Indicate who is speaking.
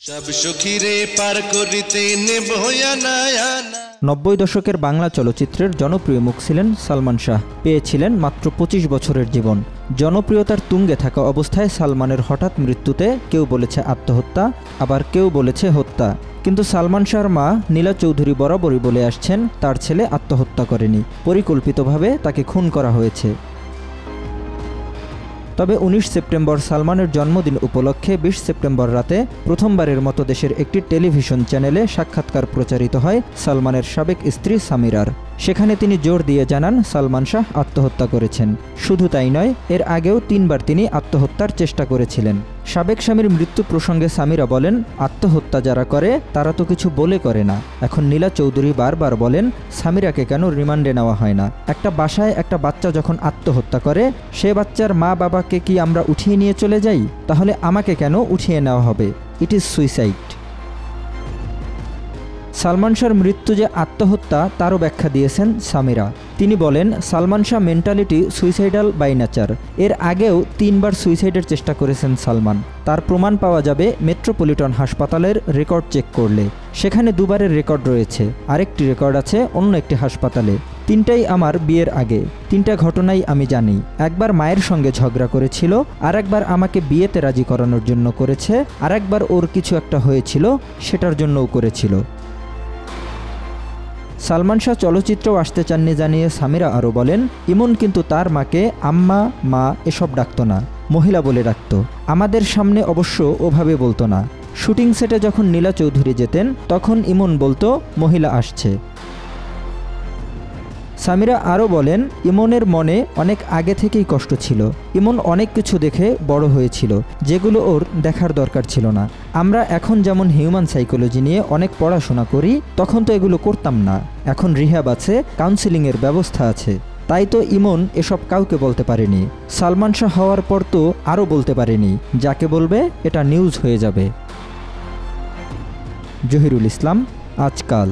Speaker 1: সব সখীরে পার করিতে নেব
Speaker 2: 90 দশকের বাংলা চলচ্চিত্রের জনপ্রিয় মুখ ছিলেন সালমান শাহ। পেয়েছিলেন মাত্র 25 বছরের জীবন। জনপ্রিয়তার তুঙ্গে থাকা অবস্থায় সালমানের হঠাৎ মৃত্যুতে কেউ বলেছে আত্মহত্যা, আবার কেউ বলেছে হত্যা। কিন্তু সালমান শাহর মা নীলা চৌধুরী বরাবরই বলে আসছেন তার ছেলে আত্মহত্যা করেনি, পরিকল্পিতভাবে তাকে খুন করা হয়েছে। তবে 19 সেপ্টেম্বর সালমানের জন্মদিন উপলক্ষে 20 সেপ্টেম্বর রাতে প্রথমবারের মতো দেশের একটি টেলিভিশন চ্যানেলে সাক্ষাৎকার প্রচারিত হয় সালমানের সাবেক স্ত্রী সামিরার। সেখানে তিনি জোর দিয়ে জানান সালমান শাহ আত্মহত্যা করেছেন। শুধু তাই নয়, এর আগেও 3 বার তিনি আত্মহত্যার চেষ্টা করেছিলেন। সাবেক স্বামীর মৃত্যু প্রসঙ্গে সামিরা বলেন, আত্মহত্যা যারা করে তারা তো কিছু বলে করে না। এখন নীলা চৌধুরী বারবার বলেন সামিরাকে কেন রিমান্ডে নেওয়া হয় না। একটা বাসায় একটা বাচ্চা যখন আত্মহত্যা করে, সে বাচ্চার মা বাবাকে কি আমরা উঠিয়ে নিয়ে চলে যাই? তাহলে আমাকে কেন উঠিয়ে নেওয়া হবে? It is suicide. সালমান শাহর মৃত্যু যে আত্মহত্যা তারও ব্যাখ্যা দিয়েছেন সামিরা। তিনি বলেন, Salman Shah mentality suicidal by nature. এর আগেও 3 বার সুইসাইডের চেষ্টা করেছেন সালমান। তার প্রমাণ পাওয়া যাবে মেট্রোপলিটন হাসপাতালের রেকর্ড চেক করলে। সেখানে 2 বারের রেকর্ড রয়েছে, আরেকটি রেকর্ড আছে অন্য একটি হাসপাতালে। 3টাই আমার বিয়ের আগে। 3টা ঘটনাই আমি জানি। একবার মায়ের সঙ্গে ঝগড়া করেছিল, আর একবার আমাকে বিয়েতে রাজি করানোর জন্য করেছে, আর একবার ওর কিছু একটা হয়েছিল সেটার জন্যও করেছিল। সালমান শাহ চলচ্চিত্রেও আসতে চাননি জানিয়ে সামিরা আরও বলেন, ইমন কিন্তু তার মাকে আম্মা, মা এসব ডাকত না, মহিলা বলে ডাকত। আমাদের সামনে অবশ্য ওভাবে বলতো না। শুটিং সেটে যখন নীলা চৌধুরী যেতেন তখন ইমন বলতো মহিলা আসছে। সামিরা আরও বলেন, ইমনের মনে অনেক আগে থেকেই কষ্ট ছিল। ইমন অনেক কিছু দেখে বড় হয়েছিল যেগুলো ওর দেখার দরকার ছিল না। আমরা এখন যেমন হিউম্যান সাইকোলজি নিয়ে অনেক পড়াশোনা করি, তখন তো এগুলো করতাম না। এখন রিহ্যাব আছে, কাউন্সেলিংয়ের ব্যবস্থা আছে। তাই তো ইমন এসব কাউকে বলতে পারেনি। সালমান শাহ হওয়ার পর তো আরও বলতে পারেনি। যাকে বলবে এটা নিউজ হয়ে যাবে। জহিরুল ইসলাম, আজকাল।